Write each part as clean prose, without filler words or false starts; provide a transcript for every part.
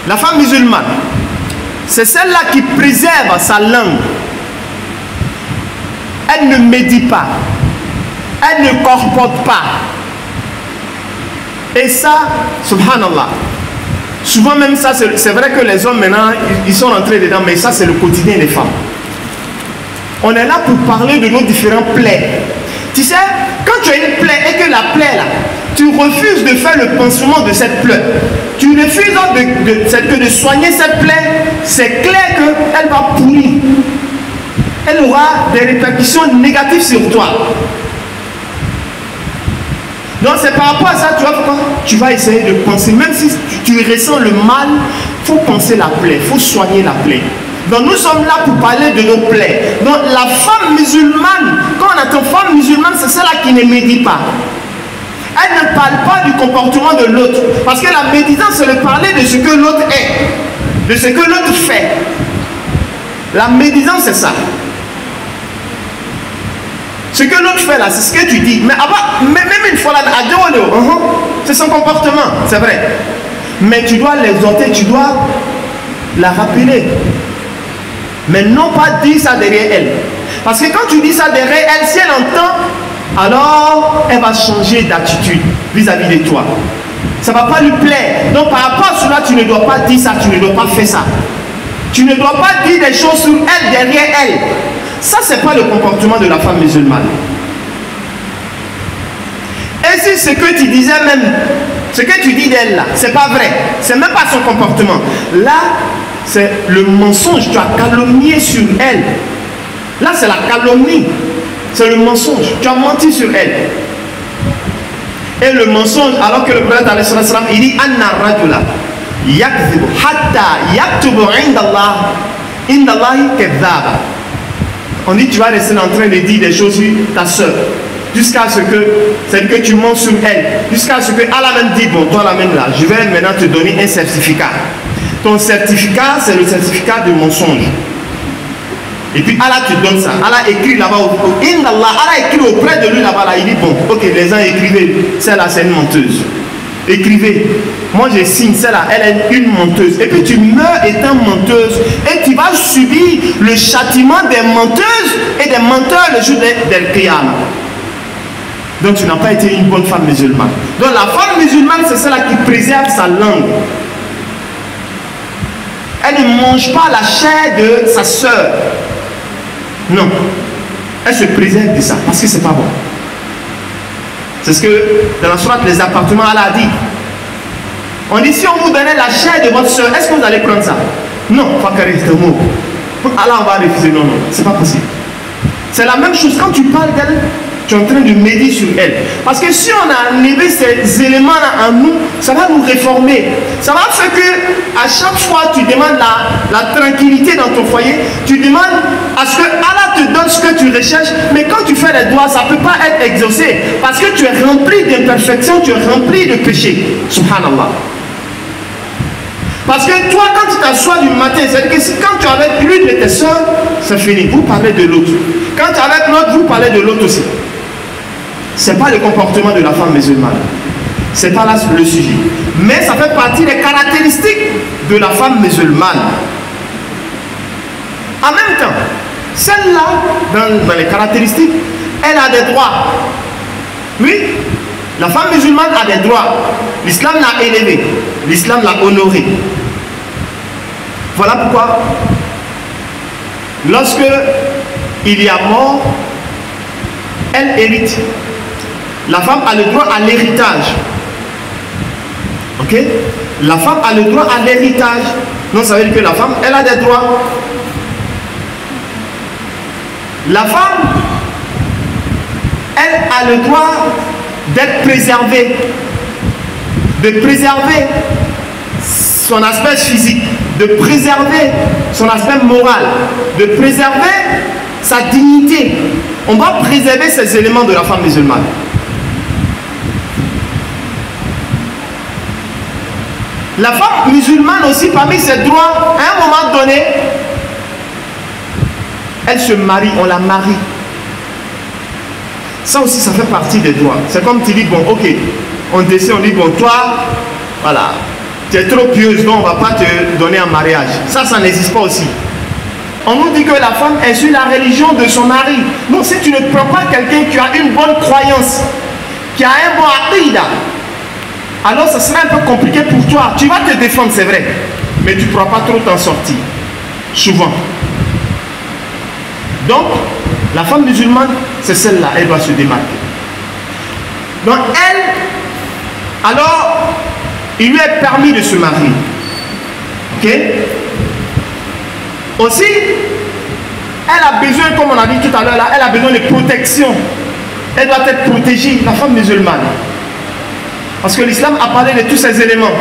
La femme musulmane, c'est celle-là qui préserve sa langue. Elle ne médit pas. Elle ne corpote pas. Et ça, subhanallah, souvent même ça, c'est vrai que les hommes maintenant, ils sont rentrés dedans, mais ça c'est le quotidien des femmes. On est là pour parler de nos différents plaies. Tu sais, quand tu as une plaie et que la plaie là, tu refuses de faire le pansement de cette plaie, tu refuses de soigner cette plaie, c'est clair qu'elle va pourrir. Elle aura des répercussions négatives sur toi. Donc c'est par rapport à ça, tu vas essayer de penser, même si tu ressens le mal, il faut penser la plaie, il faut soigner la plaie. Donc nous sommes là pour parler de nos plaies. Donc la femme musulmane, quand on attend femme musulmane, c'est celle-là qui ne médit pas. Elle ne parle pas du comportement de l'autre. Parce que la médisance, c'est de parler de ce que l'autre est, de ce que l'autre fait. La médisance, c'est ça. Ce que l'autre fait là, c'est ce que tu dis. Mais même une fois là, c'est son comportement, c'est vrai. Mais tu dois l'exhorter, tu dois la rappeler. Mais non pas dire ça derrière elle. Parce que quand tu dis ça derrière elle, si elle entend, alors elle va changer d'attitude vis-à-vis de toi. Ça ne va pas lui plaire. Donc par rapport à cela, tu ne dois pas dire ça, tu ne dois pas faire ça. Tu ne dois pas dire des choses sur elle derrière elle. Ça, ce n'est pas le comportement de la femme musulmane. Et si ce que tu disais même, ce que tu dis d'elle là, ce n'est pas vrai, ce n'est même pas son comportement. Là, c'est le mensonge, tu as calomnié sur elle. Là, c'est la calomnie, c'est le mensonge, tu as menti sur elle. Et le mensonge, alors que le prophète il dit Anna rajula yakzibu hatta yaktubu indallahi kadhaba. On dit tu vas rester en train de dire des choses sur ta soeur jusqu'à ce que celle que tu mens sur elle, jusqu'à ce que Allah même dit bon, toi la même là, je vais maintenant te donner un certificat. Ton certificat, c'est le certificat de mensonge. Et puis Allah te donne ça. Allah écrit là-bas, Allah écrit auprès de lui là-bas, là, il dit bon, ok, les gens écrivez, celle-là c'est une menteuse. Écrivez, moi je signe, celle-là, elle est une menteuse. Et puis tu meurs étant menteuse et tu vas subir le châtiment des menteuses et des menteurs le jour del Qiyamah. Donc tu n'as pas été une bonne femme musulmane. Donc la femme musulmane, c'est celle-là qui préserve sa langue. Elle ne mange pas la chair de sa soeur. Non. Elle se préserve de ça parce que c'est pas bon. C'est ce que dans la sourate les appartements Allah a dit. On dit si on vous donnait la chair de votre soeur, est-ce que vous allez prendre ça? Non, Allah va refuser. Non, non, c'est pas possible. C'est la même chose quand tu parles d'elle. Tu es en train de méditer sur elle. Parce que si on a enlevé ces éléments-là en nous, ça va nous réformer. Ça va faire que à chaque fois tu demandes la tranquillité dans ton foyer, tu demandes à ce que Allah te donne ce que tu recherches, mais quand tu fais les doigts, ça ne peut pas être exaucé. Parce que tu es rempli d'imperfections, tu es rempli de péchés. Subhanallah. Parce que toi, quand tu t'assois du matin, c'est-à-dire que quand tu es avec l'une de tes soeurs, c'est fini. Vous parlez de l'autre. Quand tu es avec l'autre, vous parlez de l'autre aussi. Ce n'est pas le comportement de la femme musulmane. Ce n'est pas là le sujet. Mais ça fait partie des caractéristiques de la femme musulmane. En même temps, celle-là, dans les caractéristiques, elle a des droits. Oui, la femme musulmane a des droits. L'islam l'a élevée. L'islam l'a honorée. Voilà pourquoi, lorsque il y a mort, elle hérite. La femme a le droit à l'héritage. Ok? La femme a le droit à l'héritage. Donc ça veut dire que la femme, elle a des droits. La femme, elle a le droit d'être préservée. De préserver son aspect physique. De préserver son aspect moral. De préserver sa dignité. On va préserver ces éléments de la femme musulmane. La femme musulmane aussi, parmi ses droits, à un moment donné, elle se marie, on la marie. Ça aussi, ça fait partie des droits. C'est comme tu dis, bon, ok, on décide, on dit, bon, toi, voilà, tu es trop pieuse, donc on ne va pas te donner un mariage. Ça n'existe pas aussi. On nous dit que la femme est sur la religion de son mari. Donc si tu ne prends pas quelqu'un qui a une bonne croyance, qui a un bon aqida, alors ça sera un peu compliqué pour toi. Tu vas te défendre, c'est vrai, mais tu ne pourras pas trop t'en sortir. Souvent. Donc, la femme musulmane, c'est celle-là, elle doit se démarquer. Donc elle, alors, il lui est permis de se marier. Ok? Aussi, elle a besoin, comme on a dit tout à l'heure, elle a besoin de protection. Elle doit être protégée, la femme musulmane. Parce que l'islam a parlé de tous ces éléments.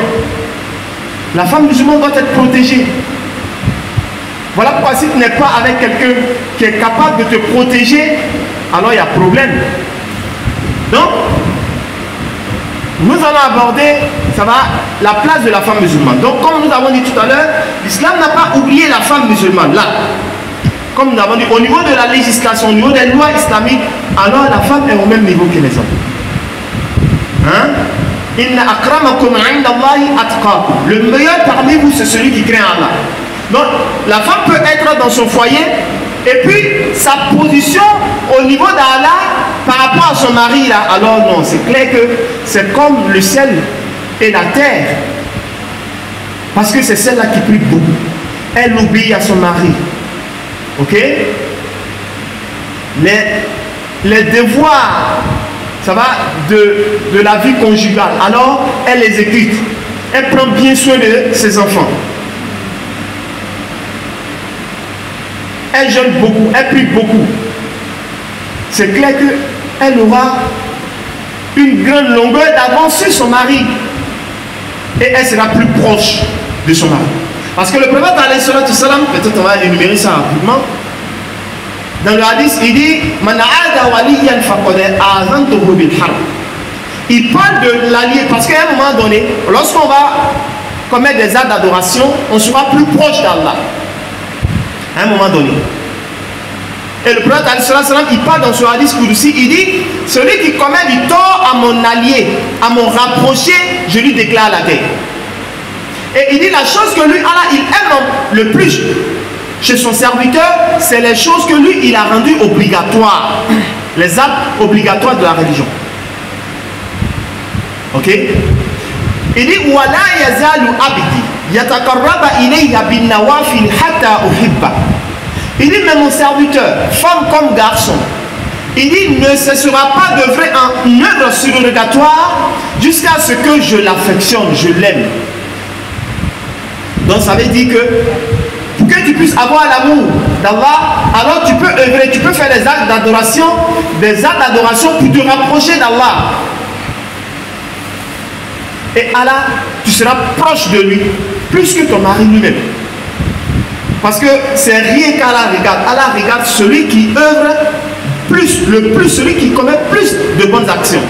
La femme musulmane doit être protégée. Voilà pourquoi si tu n'es pas avec quelqu'un qui est capable de te protéger, alors il y a problème. Donc, nous allons aborder, ça va, la place de la femme musulmane. Donc, comme nous avons dit tout à l'heure, l'islam n'a pas oublié la femme musulmane. Là, comme nous avons dit, au niveau de la législation, au niveau des lois islamiques, alors la femme est au même niveau que les hommes. Hein? Inna akramakum indallahi atqakum. Le meilleur parmi vous, c'est celui qui craint Allah. Donc, la femme peut être dans son foyer, et puis sa position au niveau d'Allah par rapport à son mari, là, alors non, c'est clair que c'est comme le ciel et la terre. Parce que c'est celle-là qui prie beaucoup. Elle obéit à son mari. Ok? Les devoirs, ça va, de la vie conjugale, alors elle les exécute. Elle prend bien soin de ses enfants. Elle jeûne beaucoup, elle prie beaucoup. C'est clair qu'elle aura une grande longueur d'avance sur son mari. Et elle sera plus proche de son mari. Parce que le prophète, peut-être on va énumérer ça rapidement. Dans le hadith, il dit il parle de l'allié. Parce qu'à un moment donné, lorsqu'on va commettre des actes d'adoration, on sera plus proche d'Allah. À un moment donné. Et le prophète, il parle dans ce hadith Qudsi, il dit, celui qui commet du tort à mon allié, à mon rapproché, je lui déclare la guerre. Et il dit, la chose que lui, Allah, il aime le plus chez son serviteur, c'est les choses que lui, il a rendues obligatoires. Les actes obligatoires de la religion. Ok? Il dit, Wala yazalu abdi. Il dit, mais mon serviteur, femme comme garçon, il dit, ne cessera pas d'œuvrer en œuvre surrogatoire jusqu'à ce que je l'affectionne, je l'aime. Donc ça veut dire que pour que tu puisses avoir l'amour d'Allah, alors tu peux œuvrer, tu peux faire des actes d'adoration pour te rapprocher d'Allah. Et Allah, tu seras proche de lui, plus que ton mari lui-même. Parce que c'est rien qu'Allah regarde. Allah regarde celui qui œuvre plus, celui qui commet plus de bonnes actions.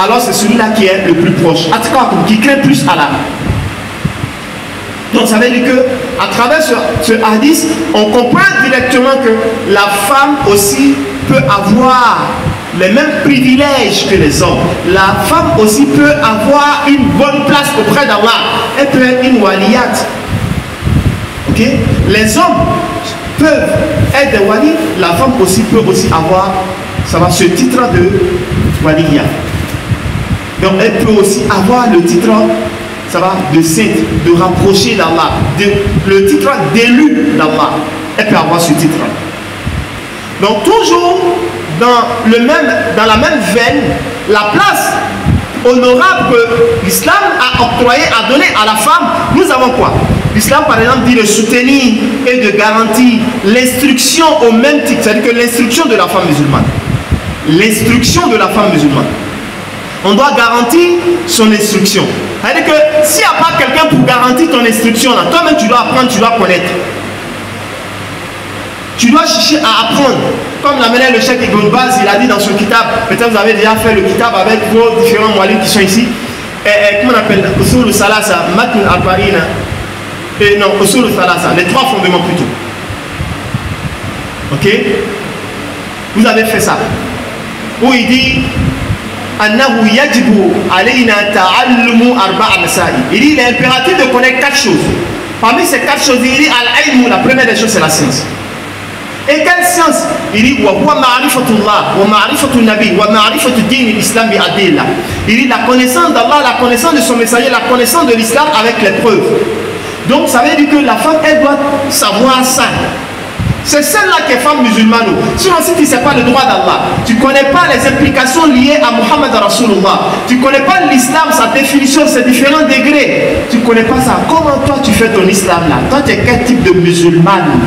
Alors c'est celui-là qui est le plus proche. En tout cas, qui craint plus Allah. Donc ça veut dire que à travers ce hadith, on comprend directement que la femme aussi peut avoir les mêmes privilèges que les hommes. La femme aussi peut avoir une bonne place auprès d'Allah. Elle peut être une waliyat. Ok? Les hommes peuvent être des wali. La femme aussi peut aussi avoir, ça va, ce titre de waliya. Donc elle peut aussi avoir le titre, ça va, de sainte, de rapprocher d'Allah, le titre d'élu d'Allah. Elle peut avoir ce titre. Donc toujours dans la même veine, la place honorable que l'islam a octroyée, a donnée à la femme, nous avons quoi? L'islam par exemple dit de soutenir et de garantir l'instruction au même titre, c'est-à-dire que l'instruction de la femme musulmane. L'instruction de la femme musulmane. On doit garantir son instruction. C'est-à-dire que s'il n'y a pas quelqu'un pour garantir ton instruction, toi-même tu dois apprendre, tu dois connaître. Tu dois chercher à apprendre. Comme l'a mené le Cheikh Ibn Baz, il a dit dans son kitab, peut-être vous avez déjà fait le kitab avec vos différents moelleux qui sont ici. Comment on appelle? Usul Salasa, Matn al-Arba'ina. Non, Usul Salasa, les trois fondements plutôt. Ok? Vous avez fait ça. Où il dit Il dit, il est impératif de connaître 4 choses. Parmi ces 4 choses, il dit al-ilmu, la première des choses, c'est la science. Et quelle science? Il dit il dit la connaissance d'Allah, la connaissance de son messager, la connaissance de l'islam avec les preuves. Donc ça veut dire que la femme, elle doit savoir ça. C'est celle-là qui est femme musulmane. Sinon, si tu ne sais pas le droit d'Allah, tu ne connais pas les implications liées à Muhammad Rasulullah, tu ne connais pas l'islam, sa définition, ses différents degrés, tu ne connais pas ça. Comment toi tu fais ton islam là? Toi tu es quel type de musulmane?